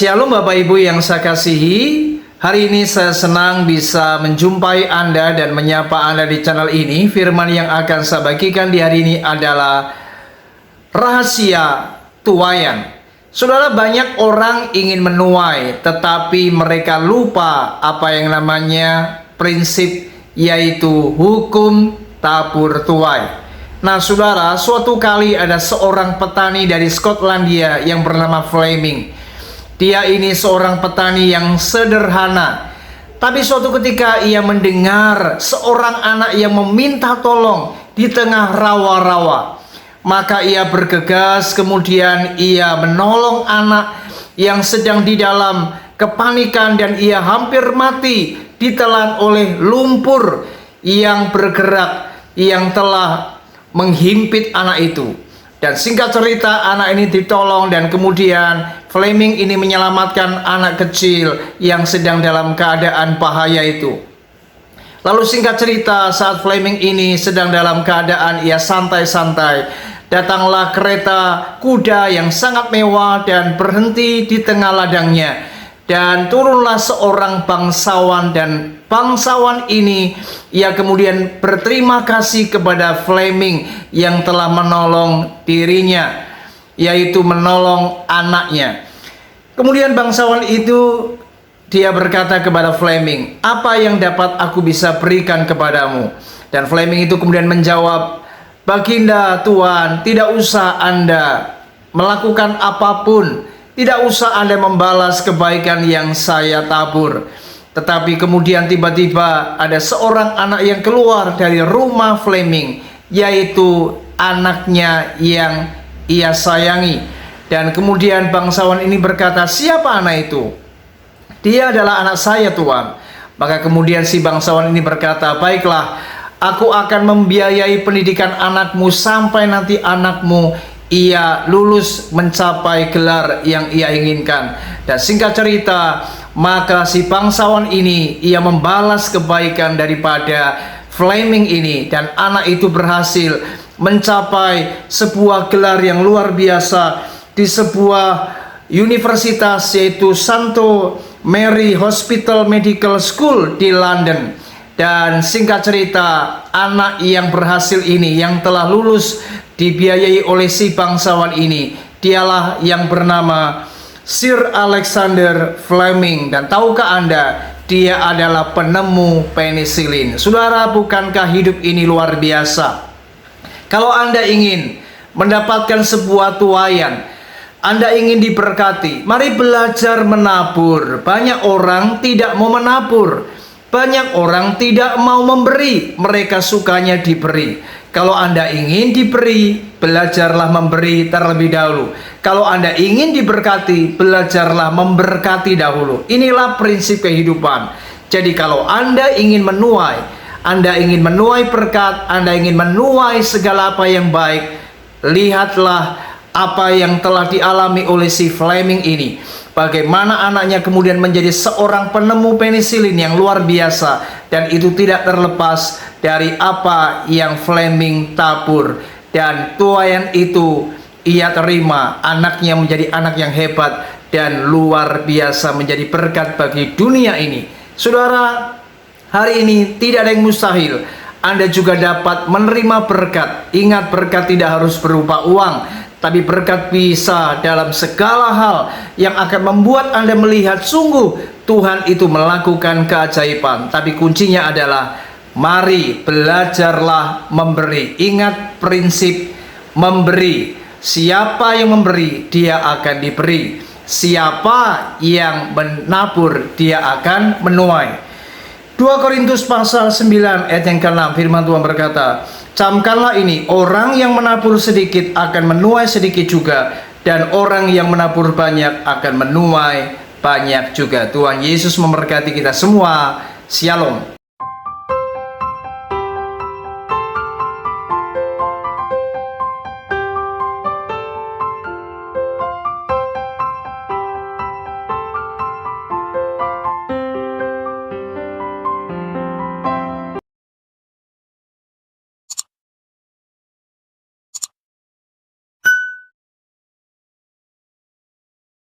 Shalom Bapak Ibu yang saya kasihi. Hari ini saya senang bisa menjumpai Anda dan menyapa Anda di channel ini. Firman yang akan saya bagikan di hari ini adalah rahasia tuaian. Saudara, banyak orang ingin menuai, tetapi mereka lupa apa yang namanya prinsip, yaitu hukum tabur tuai. Nah saudara, suatu kali ada seorang petani dari Skotlandia yang bernama Fleming. Dia ini seorang petani yang sederhana. Tapi suatu ketika ia mendengar seorang anak yang meminta tolong di tengah rawa-rawa. Maka ia bergegas, kemudian ia menolong anak yang sedang di dalam kepanikan dan ia hampir mati ditelan oleh lumpur yang bergerak yang telah menghimpit anak itu. Dan singkat cerita, anak ini ditolong dan kemudian Fleming ini menyelamatkan anak kecil yang sedang dalam keadaan bahaya itu. Lalu singkat cerita, saat Fleming ini sedang dalam keadaan ia santai-santai, datanglah kereta kuda yang sangat mewah dan berhenti di tengah ladangnya. Dan turunlah seorang bangsawan, dan bangsawan ini ia kemudian berterima kasih kepada Fleming yang telah menolong dirinya, yaitu menolong anaknya. Kemudian bangsawan itu dia berkata kepada Fleming, "Apa yang dapat aku bisa berikan kepadamu?" Dan Fleming itu kemudian menjawab, "Baginda Tuan, tidak usah Anda melakukan apapun. Tidak usah Anda membalas kebaikan yang saya tabur." Tetapi kemudian tiba-tiba ada seorang anak yang keluar dari rumah Fleming, yaitu anaknya yang ia sayangi. Dan kemudian bangsawan ini berkata, "Siapa anak itu?" "Dia adalah anak saya, Tuan." Maka kemudian si bangsawan ini berkata, "Baiklah, aku akan membiayai pendidikan anakmu sampai nanti anakmu ia lulus mencapai gelar yang ia inginkan." Dan singkat cerita, maka si bangsawan ini ia membalas kebaikan daripada Fleming ini, dan anak itu berhasil mencapai sebuah gelar yang luar biasa di sebuah universitas, yaitu St. Mary Hospital Medical School di London. Dan singkat cerita, anak yang berhasil ini yang telah lulus dibiayai oleh si bangsawan ini, dialah yang bernama Sir Alexander Fleming. Dan tahukah Anda, dia adalah penemu penisilin. Saudara, bukankah hidup ini luar biasa? Kalau Anda ingin mendapatkan sebuah tuaian, Anda ingin diberkati, mari belajar menabur. Banyak orang tidak mau menabur. Banyak orang tidak mau memberi, mereka sukanya diberi. Kalau Anda ingin diberi, belajarlah memberi terlebih dahulu. Kalau Anda ingin diberkati, belajarlah memberkati dahulu. Inilah prinsip kehidupan. Jadi kalau Anda ingin menuai, Anda ingin menuai berkat, Anda ingin menuai segala apa yang baik, lihatlah apa yang telah dialami oleh si Fleming ini. Bagaimana anaknya kemudian menjadi seorang penemu penisilin yang luar biasa. Dan itu tidak terlepas dari apa yang Fleming tabur. Dan tuaian itu ia terima, anaknya menjadi anak yang hebat dan luar biasa, menjadi berkat bagi dunia ini. Saudara, hari ini tidak ada yang mustahil. Anda juga dapat menerima berkat. Ingat, berkat tidak harus berupa uang, tapi berkat bisa dalam segala hal yang akan membuat Anda melihat sungguh Tuhan itu melakukan keajaiban. Tapi kuncinya adalah mari belajarlah memberi. Ingat prinsip memberi. Siapa yang memberi, dia akan diberi. Siapa yang menabur, dia akan menuai. 2 Korintus pasal 9 ayat yang ke-6, firman Tuhan berkata, "Camkanlah ini, orang yang menabur sedikit akan menuai sedikit juga, dan orang yang menabur banyak akan menuai banyak juga." Tuhan Yesus memberkati kita semua. Shalom.